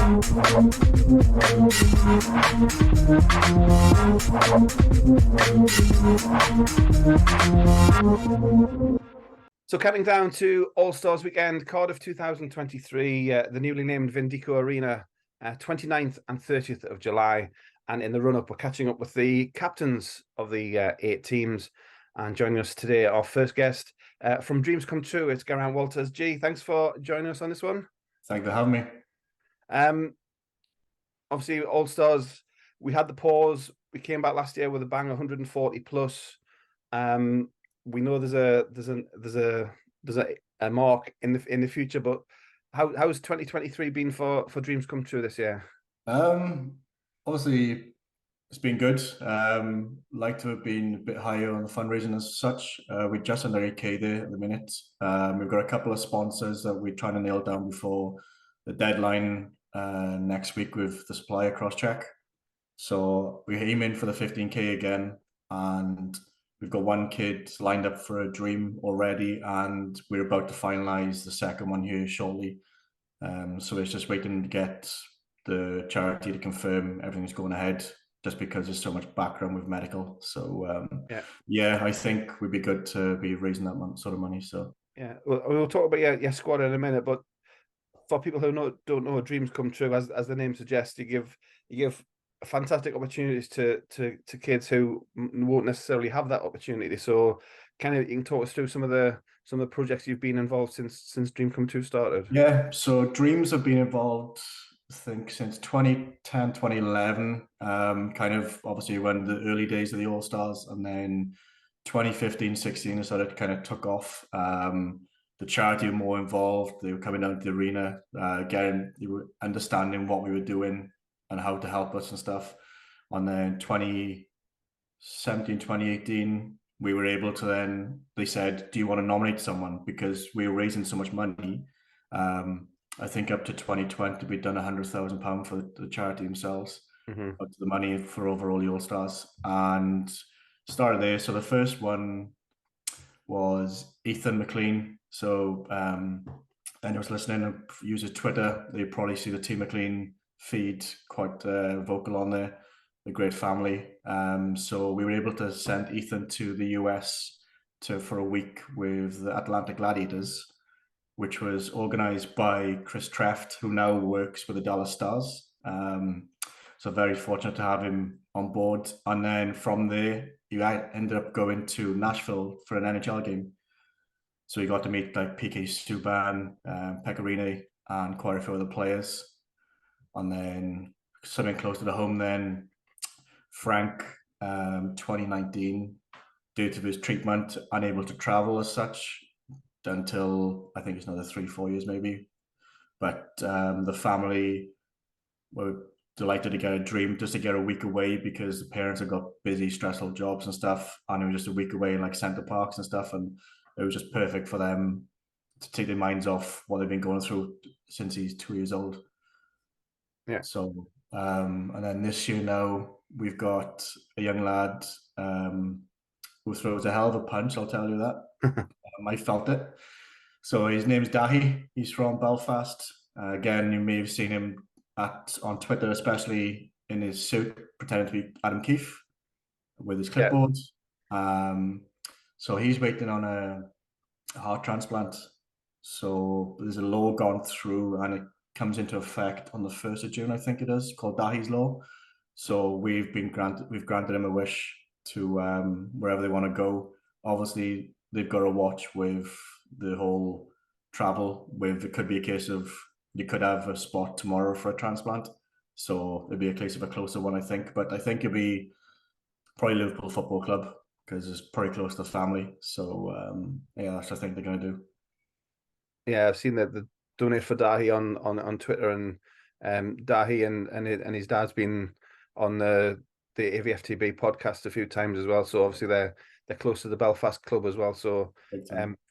So counting down to All-Stars weekend, Cardiff 2023, the newly named Vindico Arena, 29th and 30th of July. And in the run-up, we're catching up with the captains of the 8 teams. And joining us today, our first guest from Dreams Come True, it's Geraint Walters. G, thanks for joining us on this one. Thank you for having me. Obviously, All-Stars, we had the pause. We came back last year with a bang, 140 plus. We know there's a mark in the future, but how's 2023 been for Dreams Come True this year? Obviously it's been good. Like to have been a bit higher on the fundraising as such. We're just under 8K there at the minute. We've got a couple of sponsors that we're trying to nail down before the deadline next week with the supplier cross check. So we're aiming for the 15K again, and we've got one kid lined up for a dream already, and we're about to finalize the second one here shortly. So it's just waiting to get the charity to confirm everything's going ahead, just because there's so much background with medical. So yeah, I think we'd be good to be raising that sort of money. So yeah, we'll talk about your squad in a minute, but for people who don't know Dreams Come True, as the name suggests, you give fantastic opportunities to kids who won't necessarily have that opportunity. So you can talk us through some of the projects you've been involved since Dream Come True started. Yeah, so Dreams have been involved, I think, since 2010, 2011, kind of obviously when the early days of the All-Stars, and then 2015, 16 is sort of kind of took off. The charity were more involved. They were coming down to the arena, they were understanding what we were doing and how to help us and stuff. And then 2017, 2018, we were able to then, they said, do you want to nominate someone? Because we were raising so much money. I think up to 2020, we'd done £100,000 for the charity themselves, up to the money for overall the All-Stars, and started there. So the first one was Ethan McLean. So anyone who's listening and uses Twitter, they probably see the Team McLean feed, quite vocal on there. A great family. So we were able to send Ethan to the US for a week with the Atlanta Gladiators, which was organized by Chris Treft, who now works with the Dallas Stars. So very fortunate to have him on board. And then from there, he ended up going to Nashville for an NHL game. So he got to meet like PK Subban, Pecorine, and quite a few other players. And then something close to the home then, Frank, 2019, due to his treatment, unable to travel as such until I think it's another 3-4 years maybe. But the family were delighted to get a dream just to get a week away, because the parents have got busy, stressful jobs and stuff, and it was just a week away in like Center Parcs and stuff, and it was just perfect for them to take their minds off what they've been going through since he's 2 years old. Yeah. So and then this year now we've got a young lad who throws a hell of a punch, I'll tell you that. I felt it. So his name's Dahi. He's from Belfast. Again, you may have seen him on Twitter, especially in his suit, pretending to be Adam Keefe with his clipboard. So he's waiting on a heart transplant. So there's a law gone through, and it comes into effect on the 1st of June, I think it is, called Dahi's Law. So we've granted him a wish to wherever they want to go. Obviously, they've got to watch with the whole travel. It could be a case of you could have a spot tomorrow for a transplant. So it'd be a case of a closer one, I think. But I think it'd be probably Liverpool Football Club, because it's pretty close to the family. So yeah, that's what I think they're going to do. Yeah, I've seen that the donate for Dahi on Twitter, and Dahi and his dad's been on the AVFTB podcast a few times as well. So obviously they're close to the Belfast club as well. So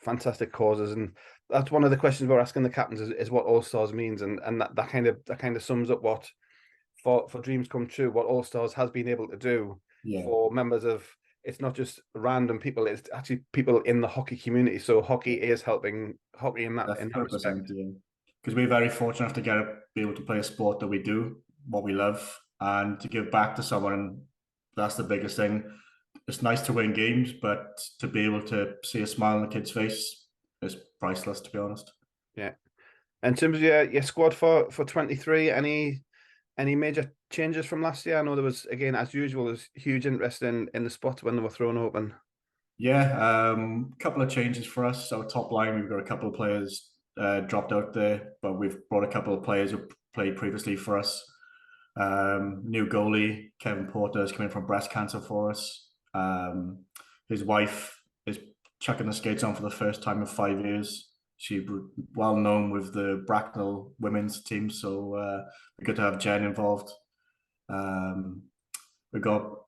fantastic causes, and that's one of the questions we're asking the captains is what All-Stars means, and that kind of sums up what for Dreams Come True, what All-Stars has been able to do for members of. It's not just random people; it's actually people in the hockey community. So hockey is helping hockey in that respect. because we're very fortunate to be able to play a sport that we do, what we love, and to give back to someone. And that's the biggest thing. It's nice to win games, but to be able to see a smile on the kid's face is priceless, to be honest. Yeah. In terms of your squad for 23, any major changes from last year? I know there was, again, as usual, there's huge interest in the spots when they were thrown open. Yeah, a couple of changes for us. Our top line, we've got a couple of players dropped out there, but we've brought a couple of players who played previously for us. New goalie, Kevin Porter, is coming from breast cancer for us. His wife is chucking the skates on for the first time in 5 years. She's well known with the Bracknell women's team, so we're good to have Jen involved. We've got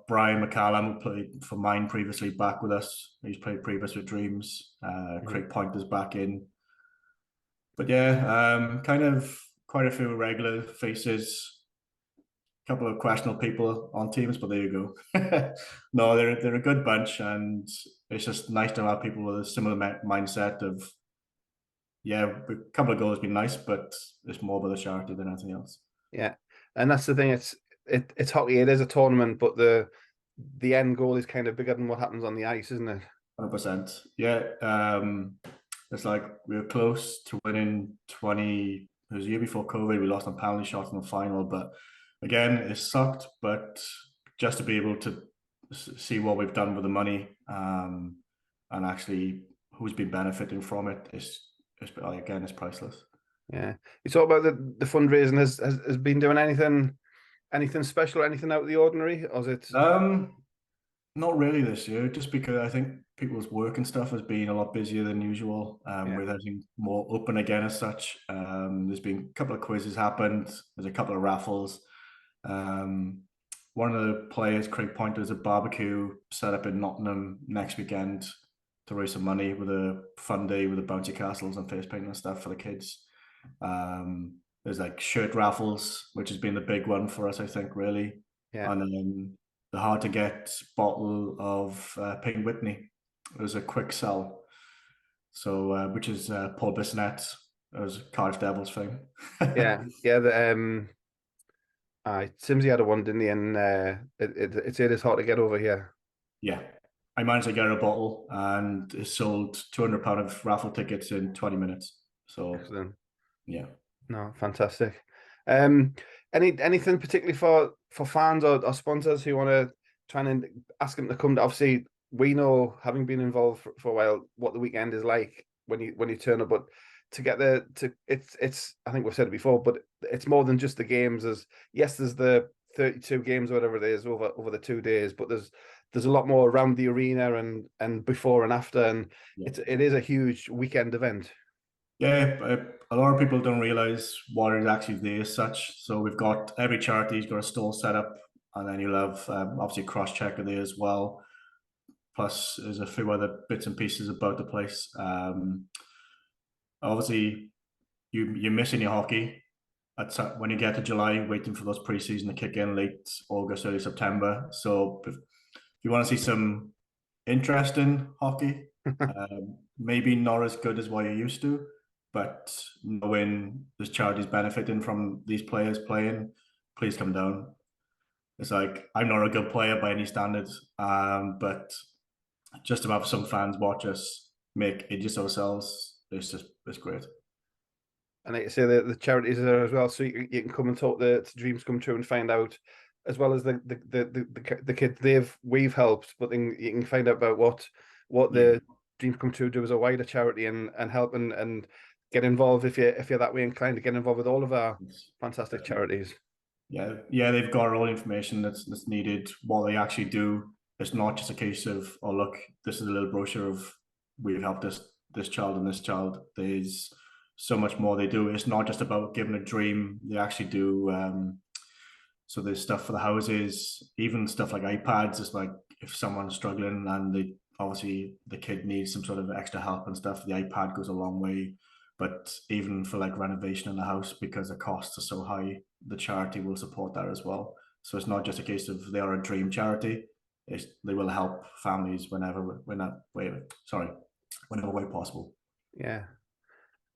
Brian McCallum, who played for mine previously, back with us. He's played previous with Dreams. Craig Pointer's back in. But yeah, kind of quite a few regular faces, a couple of questionable people on teams, but there you go. No, they're a good bunch, and it's just nice to have people with a similar mindset of, yeah, a couple of goals would be nice, but it's more about the charity than anything else. Yeah, and that's the thing. It's hockey. It is a tournament, but the end goal is kind of bigger than what happens on the ice, isn't it? 100%. Yeah. It's like we were close to winning 20. It was a year before COVID. We lost on penalty shots in the final, but again, it sucked. But just to be able to see what we've done with the money, and actually who's been benefiting from it is again, it's priceless. Yeah, you talk about the fundraising has been doing anything special, anything out of the ordinary, or is it? Not really this year, just because I think people's work and stuff has been a lot busier than usual, with everything more open again as such. There's been a couple of quizzes happened. There's a couple of raffles. One of the players, Craig Pointer, has a barbecue set up in Nottingham next weekend to raise some money with a fun day with the bouncy castles and face painting and stuff for the kids. There's like shirt raffles, which has been the big one for us, I think, really. Yeah. And then the hard to get bottle of Pink Whitney. It was a quick sell. So, which is Paul Bissonnette, as Cardiff Devils fame. Yeah. The Simsy had a one, didn't he? And it is hard to get over here. Yeah. I managed to get her a bottle, and it sold £200 of raffle tickets in 20 minutes. So, excellent. Yeah. No, fantastic. Anything particularly for fans or sponsors who want to try and ask them to come to? Obviously, we know, having been involved for a while, what the weekend is like when you turn up, but to get it's I think we've said it before, but it's more than just the games. There's the 32 games or whatever it is over the 2 days, but there's a lot more around the arena and before and after, and it is a huge weekend event. Yeah, a lot of people don't realize what is actually there as such. So we've got every charity's got a stall set up, and then you'll have obviously cross-checker there as well. Plus, there's a few other bits and pieces about the place. Obviously, you're missing your hockey when you get to July, waiting for those preseason to kick in late August, early September. So if you want to see some interesting hockey, maybe not as good as what you're used to, but knowing there's charities benefiting from these players playing, please come down. It's like, I'm not a good player by any standards, but just to have some fans watch us make idiots of ourselves, it's great. And like I say, the charities are there as well, so you can come and talk to Dreams Come True and find out, as well as the kids we've helped, but then you can find out about what the Dreams Come True do as a wider charity and help and get involved if you're that way inclined to get involved with all of our fantastic charities. Yeah, they've got all the information that's needed, what they actually do. It's not just a case of, oh look, this is a little brochure of we've helped this child and this child. There's so much more they do. It's not just about giving a dream. They actually do. So there's stuff for the houses, even stuff like iPads. It's like if someone's struggling and obviously the kid needs some sort of extra help and stuff, the iPad goes a long way. But even for like renovation in the house, because the costs are so high, the charity will support that as well. So it's not just a case of they are a dream charity. They will help families whenever way possible. Yeah.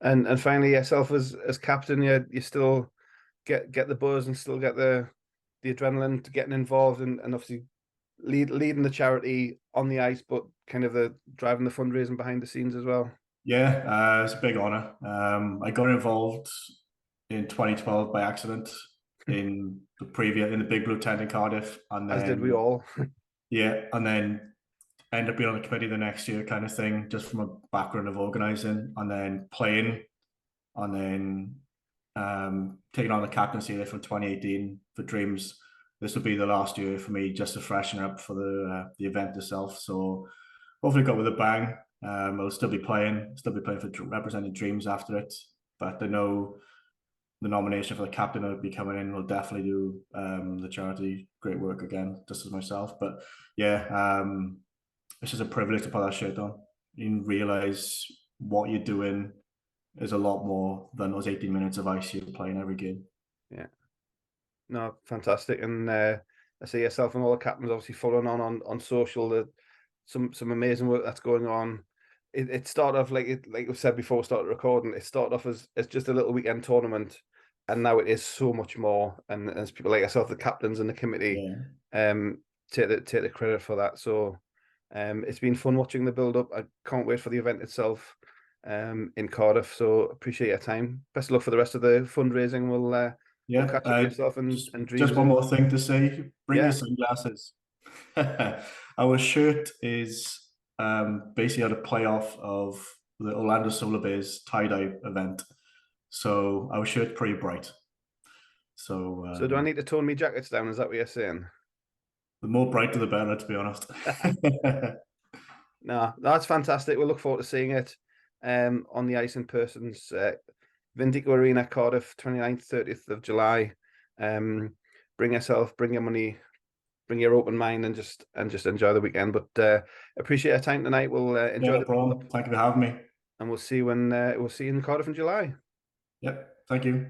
And finally, yourself as captain, you still get the buzz and still get the adrenaline to getting involved and obviously leading the charity on the ice, but kind of the driving the fundraising behind the scenes as well. Yeah, it's a big honor. I got involved in 2012 by accident in the Big Blue tent in Cardiff, and As did we then all. yeah, and then end up being on the committee the next year, kind of thing, just from a background of organizing, and then playing, and then taking on the captaincy there from 2018 for Dreams. This will be the last year for me, just to freshen up for the event itself. So hopefully, got with a bang. I'll still be playing for representing Dreams after it. But I know the nomination for the captain will be coming in. Will definitely do the charity great work again, just as myself. But yeah, it's just a privilege to put that shirt on. You realize what you're doing is a lot more than those 18 minutes of ice you're playing every game. Yeah. No, fantastic. And I see yourself and all the captains obviously following on social. Some amazing work that's going on. It started off like we said before we started recording. It started off as just a little weekend tournament, and now it is so much more. And as people like yourself, the captains and the committee, Yeah. take the credit for that. So, it's been fun watching the build up. I can't wait for the event itself, in Cardiff. So appreciate your time. Best of luck for the rest of the fundraising. We'll Yeah, catch up with yourself and just Dreams. one more thing to say. Bring your Yeah. sunglasses. Our shirt is basically a playoff of the Orlando Solar Bears tie-dye event. So our shirt's pretty bright. So So do I need to tone my jackets down? Is that what you're saying? the more brighter, the better, to be honest. No, that's fantastic. We'll look forward to seeing it on the ice in person. Vindico Arena, Cardiff, 29th, 30th of July. Bring yourself, bring your money, bring your open mind, and just enjoy the weekend. But appreciate your time tonight. We'll Yeah, enjoy no the problem. build-up, Thank you for having me. and we'll see you in Cardiff in July. Yep, thank you.